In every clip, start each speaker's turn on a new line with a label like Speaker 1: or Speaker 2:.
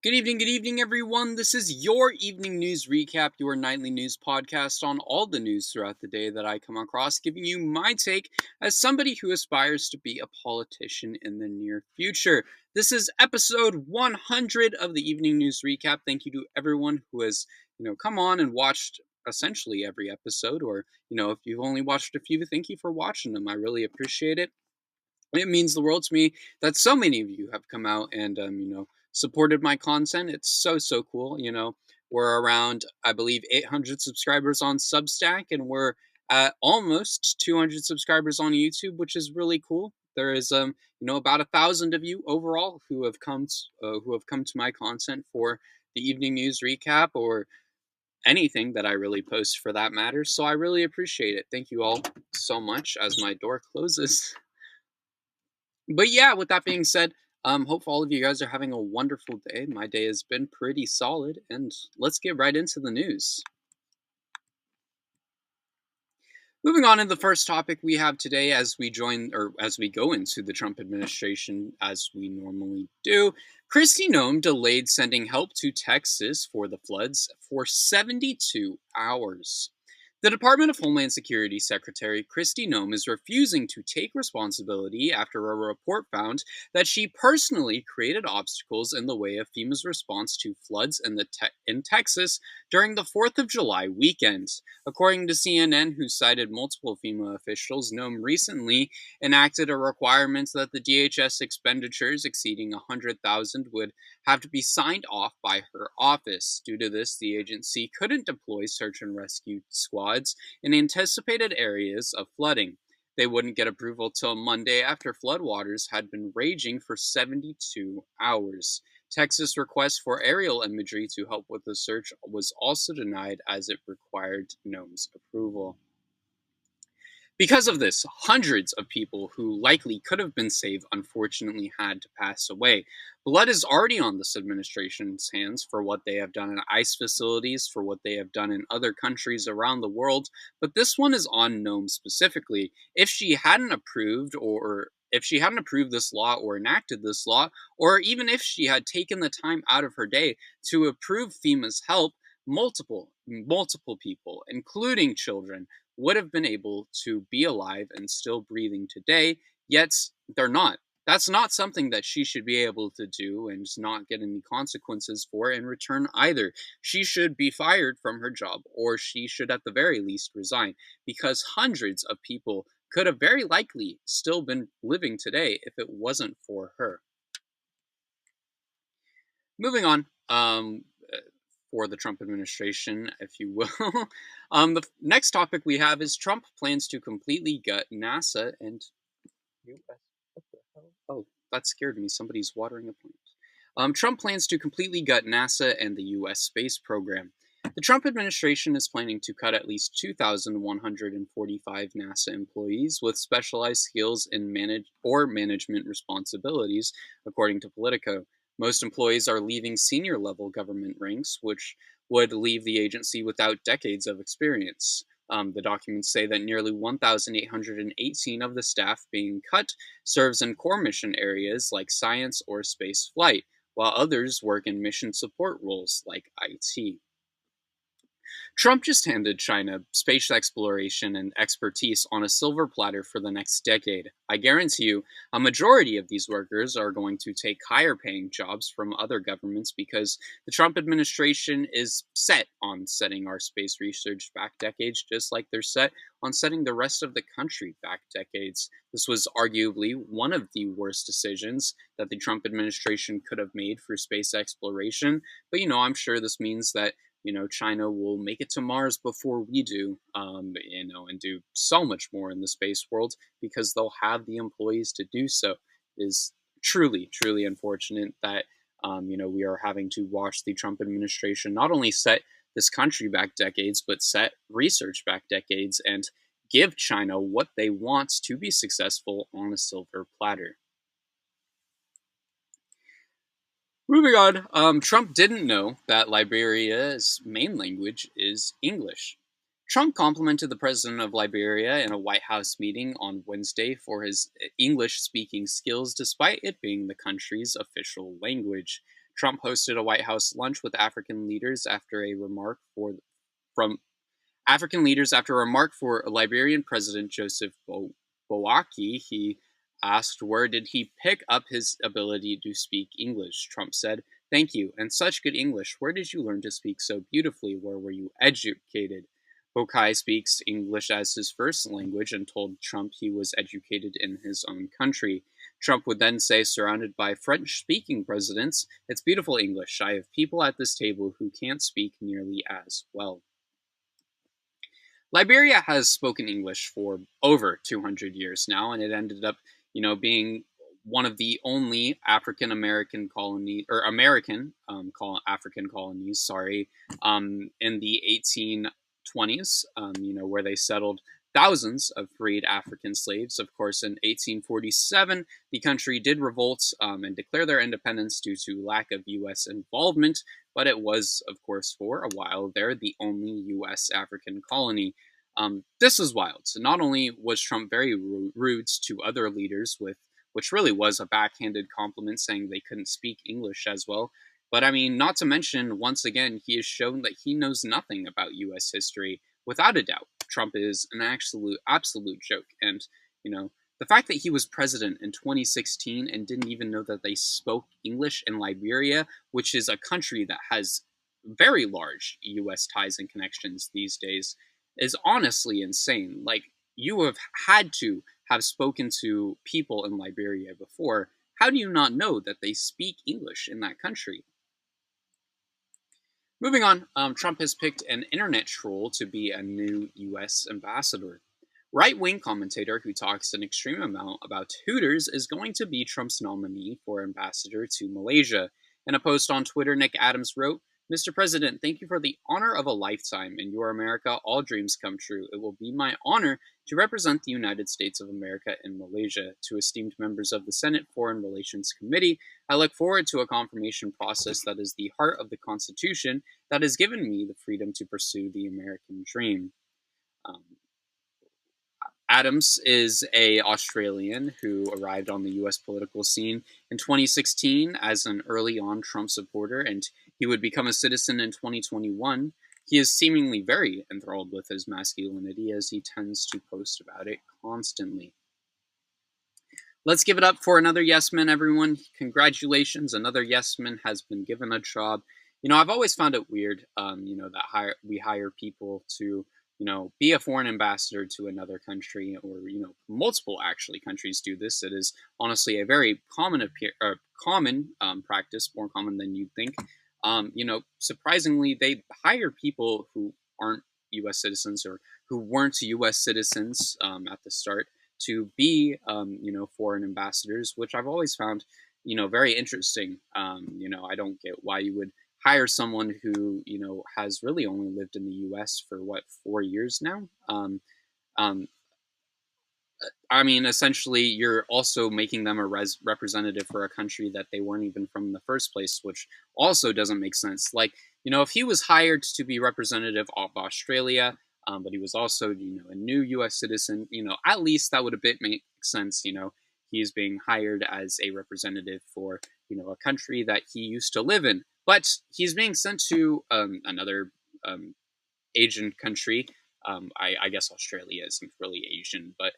Speaker 1: Good evening, everyone. This is your evening news recap, your nightly news podcast on all the news throughout the day that I come across, giving you my take as somebody who aspires to be a politician in the near future. This is episode 100 of the evening news recap. Thank you to everyone who has, come on and watched essentially every episode, or, if you've only watched a few, thank you for watching them. I really appreciate it. It means the world to me that so many of you have come out and supported my content. It's so cool. We're around, I believe, 800 subscribers on Substack, and we're at almost 200 subscribers on YouTube, which is really cool. There is about 1,000 of you overall who have come to my content for the evening news recap or anything that I really post for that matter. So I really appreciate it. Thank you all so much. As my door closes. But yeah, with that being said, hope all of you guys are having a wonderful day. My day has been pretty solid, and let's get right into the news. Moving on to the first topic we have today as we go into the Trump administration as we normally do. Kristi Noem delayed sending help to Texas for the floods for 72 hours. The Department of Homeland Security Secretary Kristi Noem is refusing to take responsibility after a report found that she personally created obstacles in the way of FEMA's response to floods in Texas during the 4th of July weekend. According to CNN, who cited multiple FEMA officials, Noem recently enacted a requirement that the DHS expenditures exceeding $100,000 would have to be signed off by her office. Due to this, the agency couldn't deploy search and rescue squads in anticipated areas of flooding. They wouldn't get approval till Monday after floodwaters had been raging for 72 hours. Texas' request for aerial imagery to help with the search was also denied as it required Noem's approval. Because of this, hundreds of people who likely could have been saved unfortunately had to pass away. Blood is already on this administration's hands for what they have done in ICE facilities, for what they have done in other countries around the world, but this one is on Noem specifically. If she hadn't approved this law or enacted this law, or even if she had taken the time out of her day to approve FEMA's help, multiple people, including children, would have been able to be alive and still breathing today, yet they're not. That's not something that she should be able to do and not get any consequences for in return either. She should be fired from her job, or she should at the very least resign, because hundreds of people could have very likely still been living today if it wasn't for her. Moving on, for the Trump administration, if you will. The next topic we have is Trump plans to completely gut NASA and U.S. What the hell? Oh, that scared me. Somebody's watering a plant. Trump plans to completely gut NASA and the U.S. space program. The Trump administration is planning to cut at least 2,145 NASA employees with specialized skills in management responsibilities, according to Politico. Most employees are leaving senior-level government ranks, which would leave the agency without decades of experience. The documents say that nearly 1,818 of the staff being cut serves in core mission areas like science or space flight, while others work in mission support roles like IT. Trump just handed China space exploration and expertise on a silver platter for the next decade. I guarantee you, a majority of these workers are going to take higher paying jobs from other governments because the Trump administration is set on setting our space research back decades, just like they're set on setting the rest of the country back decades. This was arguably one of the worst decisions that the Trump administration could have made for space exploration. But, I'm sure this means that China will make it to Mars before we do, and do so much more in the space world because they'll have the employees to do so. It is truly, truly unfortunate that, we are having to watch the Trump administration not only set this country back decades, but set research back decades and give China what they want to be successful on a silver platter. Moving on, Trump didn't know that Liberia's main language is English. Trump complimented the president of Liberia in a White House meeting on Wednesday for his English speaking skills, despite it being the country's official language. Trump hosted a White House lunch with from African leaders after a remark for Liberian President Joseph Boakai. He asked where did he pick up his ability to speak English. Trump said, "Thank you, and such good English. Where did you learn to speak so beautifully? Where were you educated?" Boakai speaks English as his first language and told Trump he was educated in his own country. Trump would then say, surrounded by French-speaking presidents, "It's beautiful English. I have people at this table who can't speak nearly as well." Liberia has spoken English for over 200 years now, and it ended up, being one of the only African American colony or African colonies, in the 1820s, where they settled thousands of freed African slaves. Of course, in 1847, the country did revolt and declare their independence due to lack of U.S. involvement, but it was, of course, for a while there, the only U.S. African colony. This is wild. So not only was Trump very rude to other leaders which really was a backhanded compliment saying they couldn't speak English as well, but I mean, not to mention, once again, he has shown that he knows nothing about U.S. history. Without a doubt, Trump is an absolute joke. And, the fact that he was president in 2016 and didn't even know that they spoke English in Liberia, which is a country that has very large U.S. ties and connections these days, is honestly insane. Like, you have had to have spoken to people in Liberia before. How do you not know that they speak English in that country? Moving on, Trump has picked an internet troll to be a new U.S. ambassador. Right-wing commentator who talks an extreme amount about Hooters is going to be Trump's nominee for ambassador to Malaysia. In a post on Twitter, Nick Adams wrote, "Mr. President, thank you for the honor of a lifetime. In your America, all dreams come true. It will be my honor to represent the United States of America in Malaysia. To esteemed members of the Senate Foreign Relations Committee, I look forward to a confirmation process that is the heart of the Constitution that has given me the freedom to pursue the American dream." Adams is a Australian who arrived on the U.S. political scene in 2016 as an early on Trump supporter, and he would become a citizen in 2021. He is seemingly very enthralled with his masculinity as he tends to post about it constantly. Let's give it up for another yes man, everyone. Congratulations, another yes man has been given a job. I've always found it weird, that we hire people to be a foreign ambassador to another country, or, multiple actually countries do this. It is honestly a very common practice, more common than you'd think. Surprisingly, they hire people who aren't U.S. citizens or who weren't U.S. citizens at the start to be, foreign ambassadors, which I've always found, very interesting. I don't get why you would hire someone who has really only lived in the U.S. for 4 years now. I mean, essentially, you're also making them a representative for a country that they weren't even from in the first place, which also doesn't make sense. Like, if he was hired to be representative of Australia, but he was also, a new U.S. citizen, at least that would a bit make sense. He's being hired as a representative for, a country that he used to live in. But he's being sent to another Asian country. I guess Australia isn't really Asian, but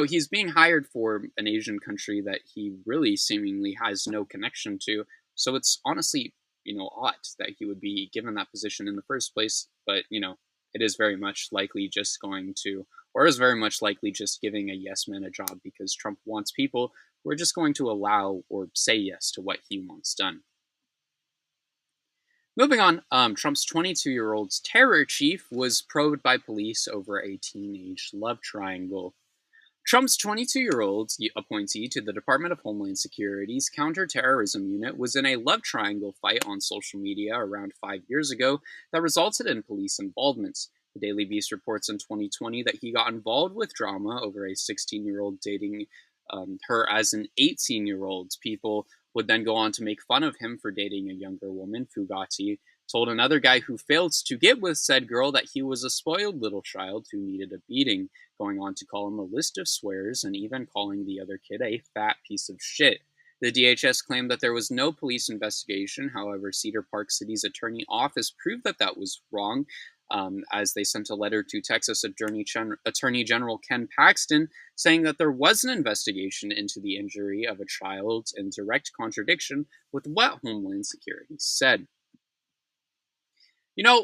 Speaker 1: he's being hired for an Asian country that he really seemingly has no connection to. So it's honestly, odd that he would be given that position in the first place. But it is very much likely just giving a yes man a job because Trump wants people who are just going to allow or say yes to what he wants done. Moving on, Trump's 22-year-old's terror chief was probed by police over a teenage love triangle. Trump's 22-year-old appointee to the Department of Homeland Security's counterterrorism unit was in a love triangle fight on social media around 5 years ago that resulted in police involvement. The Daily Beast reports in 2020 that he got involved with drama over a 16-year-old dating her as an 18-year-old. People would then go on to make fun of him for dating a younger woman. Fugati told another guy who failed to get with said girl that he was a spoiled little child who needed a beating, going on to call him a list of swears and even calling the other kid a fat piece of shit. The DHS claimed that there was no police investigation. However, Cedar Park City's attorney office proved that that was wrong, as they sent a letter to Texas Attorney General Ken Paxton saying that there was an investigation into the injury of a child in direct contradiction with what Homeland Security said.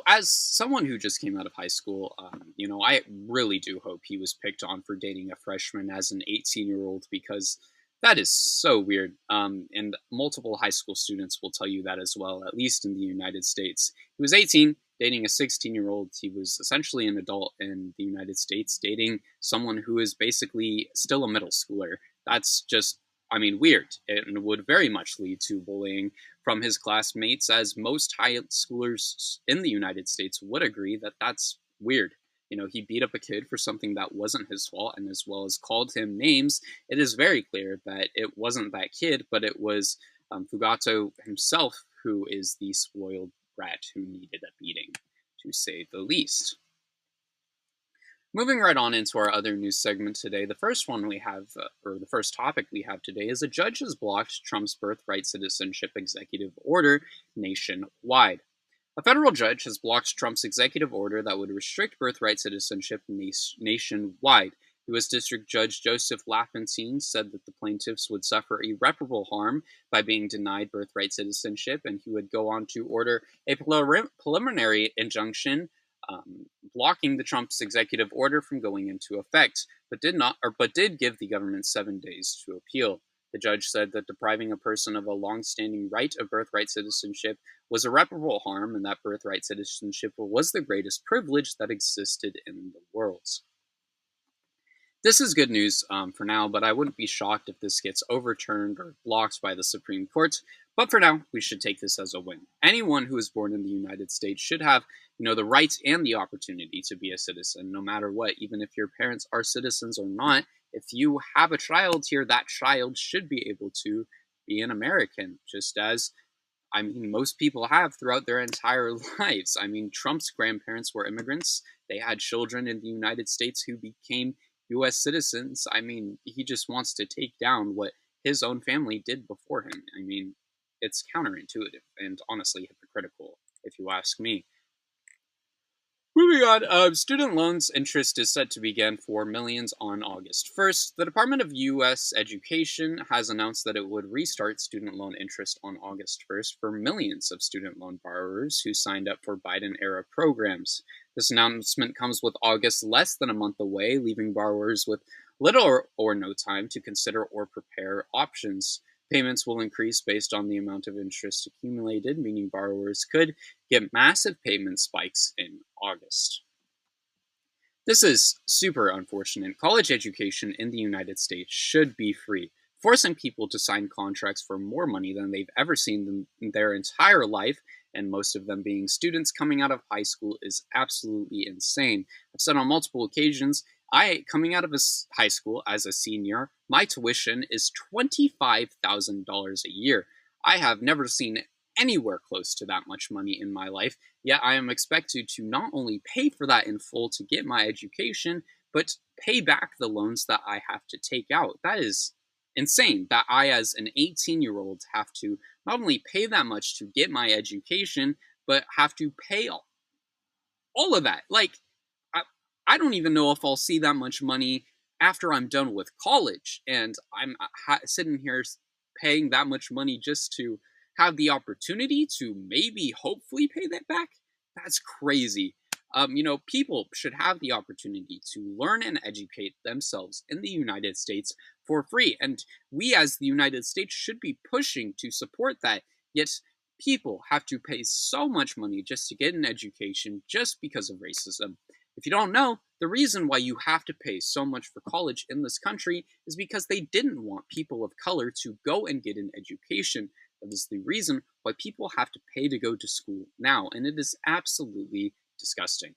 Speaker 1: As someone who just came out of high school, I really do hope he was picked on for dating a freshman as an 18-year-old because that is so weird. And multiple high school students will tell you that as well, at least in the United States. He was 18, dating a 16-year-old. He was essentially an adult in the United States, dating someone who is basically still a middle schooler. That's just, weird. It would very much lead to bullying from his classmates, as most high schoolers in the United States would agree that that's weird. He beat up a kid for something that wasn't his fault, and as well as called him names. It is very clear that it wasn't that kid, but it was Fugato himself, who is the spoiled brat who needed a beating, to say the least. Moving right on into our other news segment today, the first one we have, or the first topic we have today, is a judge has blocked Trump's birthright citizenship executive order nationwide. A federal judge has blocked Trump's executive order that would restrict birthright citizenship nationwide. U.S. District Judge Joseph Lafontaine said that the plaintiffs would suffer irreparable harm by being denied birthright citizenship, and he would go on to order a preliminary injunction blocking the Trump's executive order from going into effect, but did give the government 7 days to appeal. The judge said that depriving a person of a long-standing right of birthright citizenship was irreparable harm, and that birthright citizenship was the greatest privilege that existed in the world. This is good news for now, but I wouldn't be shocked if this gets overturned or blocked by the Supreme Court. But for now, we should take this as a win. Anyone who is born in the United States should have, the right and the opportunity to be a citizen, no matter what. Even if your parents are citizens or not, if you have a child here, that child should be able to be an American, just as most people have throughout their entire lives. Trump's grandparents were immigrants. They had children in the United States who became U.S. citizens. He just wants to take down what his own family did before him. It's counterintuitive and honestly hypocritical, if you ask me. Moving on, student loans interest is set to begin for millions on August 1st. The Department of U.S. Education has announced that it would restart student loan interest on August 1st for millions of student loan borrowers who signed up for Biden-era programs. This announcement comes with August less than a month away, leaving borrowers with little or no time to consider or prepare options. Payments will increase based on the amount of interest accumulated, meaning borrowers could get massive payment spikes in August. This is super unfortunate. College education in the United States should be free. Forcing people to sign contracts for more money than they've ever seen in their entire life, and most of them being students coming out of high school, is absolutely insane. I've said on multiple occasions, coming out of high school as a senior, my tuition is $25,000 a year. I have never seen anywhere close to that much money in my life, yet I am expected to not only pay for that in full to get my education, but pay back the loans that I have to take out. That is insane that I, as an 18-year-old, have to not only pay that much to get my education, but have to pay all of that. I don't even know if I'll see that much money after I'm done with college, and I'm sitting here paying that much money just to have the opportunity to maybe hopefully pay that back. That's crazy. People should have the opportunity to learn and educate themselves in the United States for free, and we as the United States should be pushing to support that, yet people have to pay so much money just to get an education just because of racism. If you don't know, the reason why you have to pay so much for college in this country is because they didn't want people of color to go and get an education. That is the reason why people have to pay to go to school now, and it is absolutely disgusting.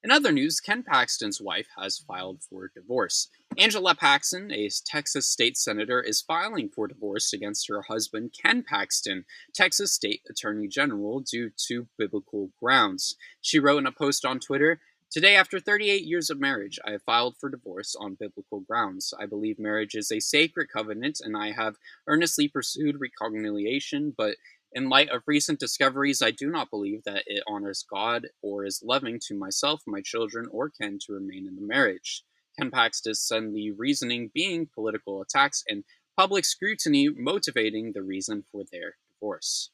Speaker 1: In other news, Ken Paxton's wife has filed for divorce. Angela Paxton, a Texas state senator, is filing for divorce against her husband, Ken Paxton, Texas state attorney general, due to biblical grounds. She wrote in a post on Twitter, Today, after 38 years of marriage, I have filed for divorce on biblical grounds. I believe marriage is a sacred covenant, and I have earnestly pursued reconciliation, but in light of recent discoveries, I do not believe that it honors God or is loving to myself, my children, or Ken to remain in the marriage. Ken Paxton send the reasoning being political attacks and public scrutiny motivating the reason for their divorce.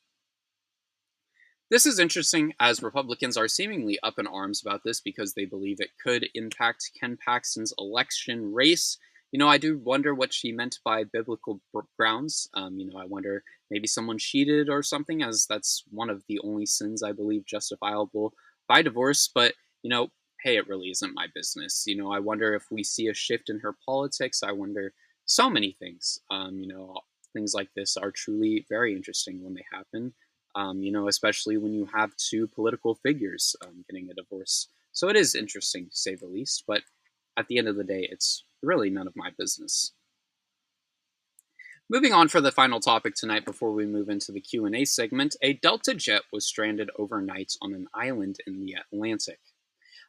Speaker 1: This is interesting as Republicans are seemingly up in arms about this because they believe it could impact Ken Paxton's election race. I do wonder what she meant by biblical grounds. I wonder maybe someone cheated or something, as that's one of the only sins I believe justifiable by divorce. But, hey, it really isn't my business. I wonder if we see a shift in her politics. I wonder so many things. Things like this are truly very interesting when they happen. Especially when you have two political figures getting a divorce. So it is interesting to say the least, but at the end of the day, it's really none of my business. Moving on for the final topic tonight before we move into the Q&A segment, a Delta jet was stranded overnight on an island in the Atlantic.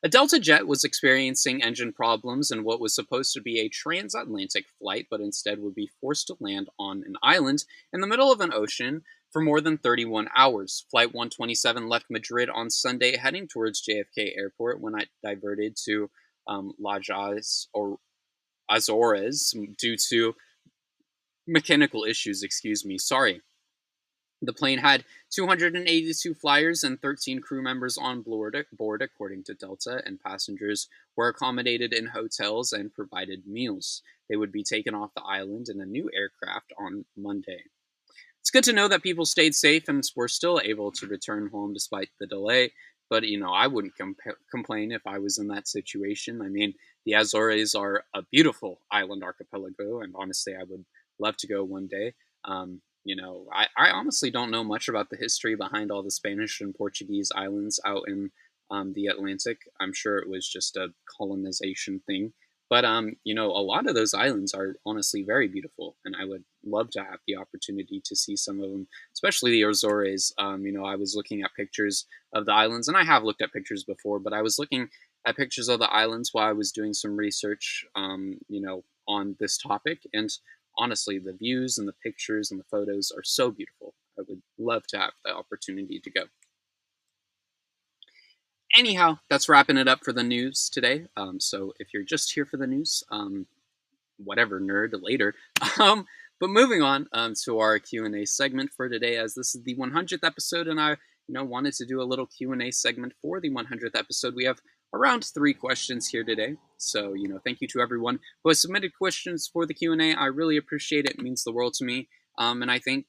Speaker 1: A Delta jet was experiencing engine problems in what was supposed to be a transatlantic flight, but instead would be forced to land on an island in the middle of an ocean for more than 31 hours. Flight 127 left Madrid on Sunday, heading towards JFK Airport when it diverted to Lajas or Azores due to mechanical issues. Excuse me. Sorry. The plane had 282 flyers and 13 crew members on board, according to Delta, and passengers were accommodated in hotels and provided meals. They would be taken off the island in a new aircraft on Monday. It's good to know that people stayed safe and were still able to return home despite the delay, but I wouldn't complain if I was in that situation. I mean, the Azores are a beautiful island archipelago, and honestly, I would love to go one day. I honestly don't know much about the history behind all the Spanish and Portuguese islands out in the Atlantic. I'm sure it was just a colonization thing. But, a lot of those islands are honestly very beautiful, and I would love to have the opportunity to see some of them, especially the Azores. I was looking at pictures of the islands, and I have looked at pictures before, but I was looking at pictures of the islands while I was doing some research, on this topic, and honestly, the views and the pictures and the photos are so beautiful. I would love to have the opportunity to go. Anyhow, that's wrapping it up for the news today. So if you're just here for the news, whatever, nerd, later. Um, but moving on to our Q&A segment for today, as this is the 100th episode, and I, wanted to do a little Q&A segment for the 100th episode. We have around 3 questions here today. So, thank you to everyone who has submitted questions for the Q&A. I really appreciate it. It means the world to me. And I think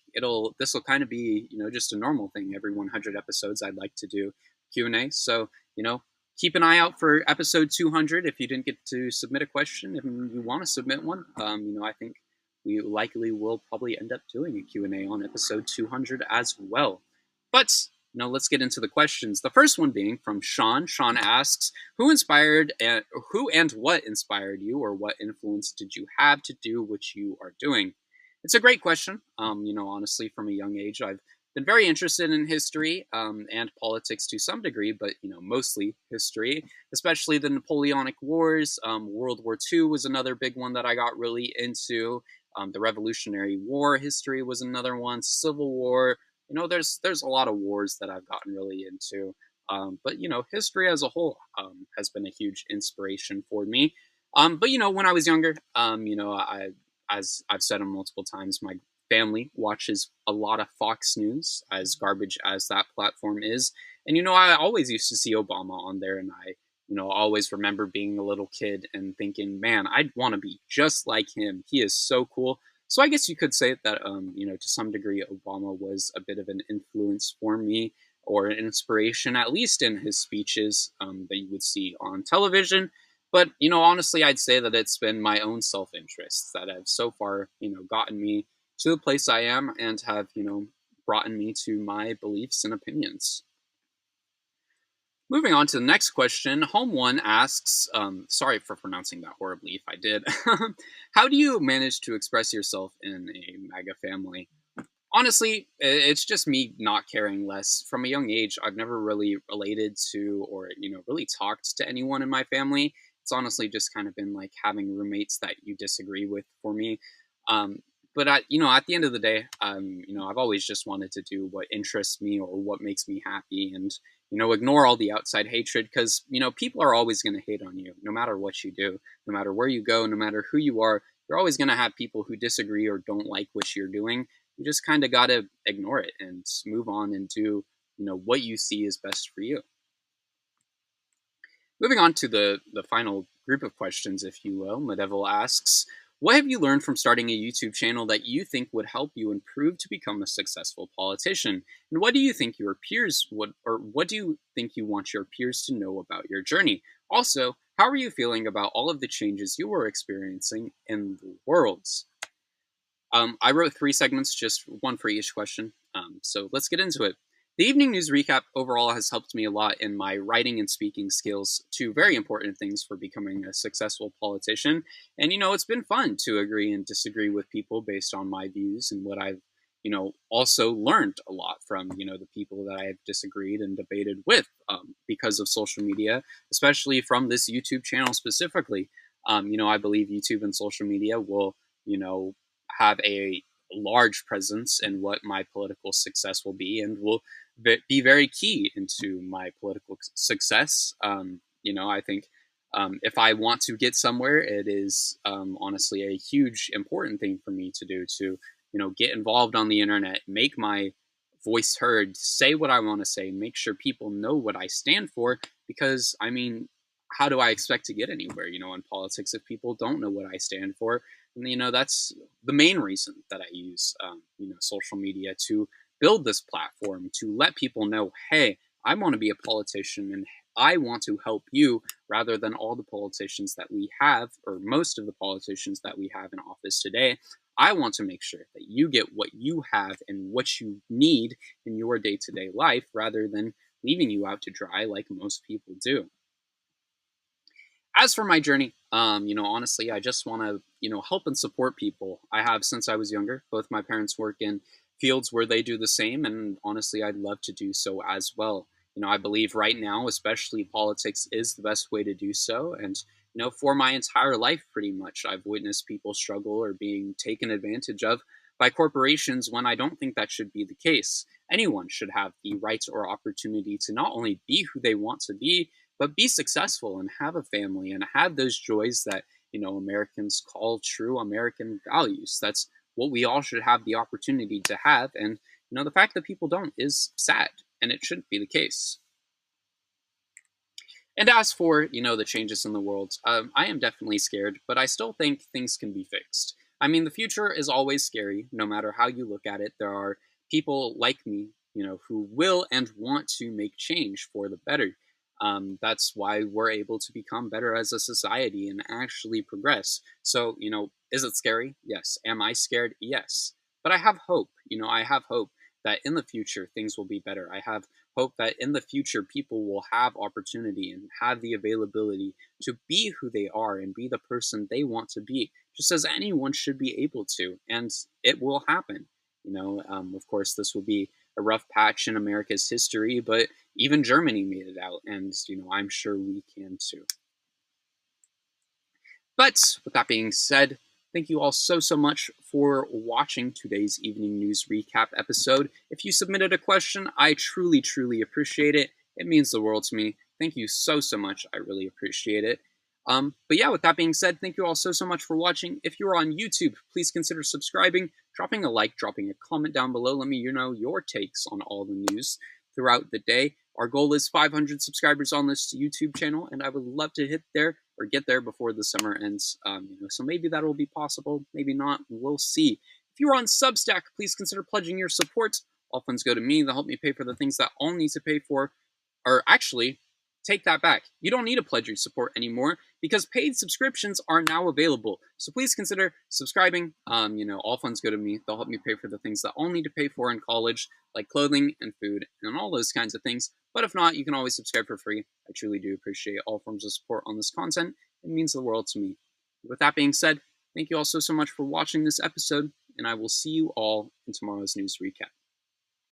Speaker 1: this will kind of be, just a normal thing. Every 100 episodes, I'd like to do Q&A. So, keep an eye out for episode 200 if you didn't get to submit a question. If you want to submit one, I think we likely will probably end up doing a Q&A on episode 200 as well. But let's get into the questions. The first one being from Sean. Sean asks, who and what inspired you, or what influence did you have to do what you are doing? It's a great question. Honestly, from a young age, I've been very interested in history and politics to some degree, but mostly history, especially the Napoleonic Wars. World War II was another big one that I got really into. The Revolutionary War history was another one. Civil War. There's a lot of wars that I've gotten really into. But history as a whole has been a huge inspiration for me. But when I was younger, as I've said multiple times, my family watches a lot of Fox News, as garbage as that platform is. And, I always used to see Obama on there, and I, always remember being a little kid and thinking, man, I'd want to be just like him. He is so cool. So I guess you could say that, to some degree, Obama was a bit of an influence for me, or an inspiration, at least in his speeches that you would see on television. But, honestly, I'd say that it's been my own self-interests that have so far, gotten me to the place I am and have, brought me to my beliefs and opinions. Moving on to the next question, Home One asks, sorry for pronouncing that horribly if I did, how do you manage to express yourself in a MAGA family? Honestly, it's just me not caring less. From a young age, I've never really related to or, really talked to anyone in my family. It's honestly just kind of been like having roommates that you disagree with for me. Um, at the end of the day, I've always just wanted to do what interests me or what makes me happy and, ignore all the outside hatred because, people are always going to hate on you no matter what you do, no matter where you go, no matter who you are. You're always going to have people who disagree or don't like what you're doing. You just kind of got to ignore it and move on and do what you see is best for you. Moving on to the final group of questions, if you will, Medevil asks, what have you learned from starting a YouTube channel that you think would help you improve to become a successful politician? And what do you think your peers would, or what do you think you want your peers to know about your journey? Also, how are you feeling about all of the changes you are experiencing in the world? I wrote three segments, just one for each question. So let's get into it. The evening news recap overall has helped me a lot in my writing and speaking skills, two very important things for becoming a successful politician. And, it's been fun to agree and disagree with people based on my views and what I've, also learned a lot from, the people that I have disagreed and debated with because of social media, especially from this YouTube channel specifically. I believe YouTube and social media will, have a large presence in what my political success will be and will be very key into my political success. I think if I want to get somewhere, it is honestly a huge important thing for me to do to, get involved on the internet, make my voice heard, say what I want to say, make sure people know what I stand for. Because, how do I expect to get anywhere, in politics if people don't know what I stand for? And, that's the main reason that I use, social media to build this platform to let people know, hey, I want to be a politician and I want to help you rather than all the politicians that we have, or most of the politicians that we have in office today. I want to make sure that you get what you have and what you need in your day to day life rather than leaving you out to dry like most people do. As for my journey, honestly, I just want to, help and support people. I have since I was younger. Both my parents work in fields where they do the same, and honestly, I'd love to do so as well. I believe right now, especially politics is the best way to do so. And, for my entire life, pretty much, I've witnessed people struggle or being taken advantage of by corporations when I don't think that should be the case. Anyone should have the right or opportunity to not only be who they want to be, but be successful and have a family and have those joys that, Americans call true American values. That's what we all should have the opportunity to have. And, the fact that people don't is sad, and it shouldn't be the case. And as for, the changes in the world, I am definitely scared, but I still think things can be fixed. The future is always scary, no matter how you look at it. There are people like me, who will and want to make change for the better. That's why we're able to become better as a society and actually progress. So, is it scary? Yes. Am I scared? Yes. But I have hope. I have hope that in the future things will be better. I have hope that in the future people will have opportunity and have the availability to be who they are and be the person they want to be, just as anyone should be able to. And it will happen. Of course, this will be a rough patch in America's history, but even Germany made it out, and I'm sure we can too. But with that being said, thank you all so much for watching today's evening news recap episode. If you submitted a question, I truly appreciate it. It means the world to me. Thank you so much. I really appreciate it. But yeah, with that being said, thank you all so much for watching. If you're on YouTube, please consider subscribing, dropping a like, dropping a comment down below. Let me know your takes on all the news throughout the day. Our goal is 500 subscribers on this YouTube channel, and I would love to hit there or get there before the summer ends. So maybe that will be possible, maybe not. We'll see. If you're on Substack, please consider pledging your support. All funds go to me. They'll help me pay for the things that I'll need to pay for. Or actually, take that back. You don't need to pledge your support anymore because paid subscriptions are now available. So please consider subscribing. All funds go to me. They'll help me pay for the things that I'll need to pay for in college, like clothing and food and all those kinds of things. But if not, you can always subscribe for free. I truly do appreciate all forms of support on this content. It means the world to me. With that being said, thank you all so much for watching this episode, and I will see you all in tomorrow's news recap.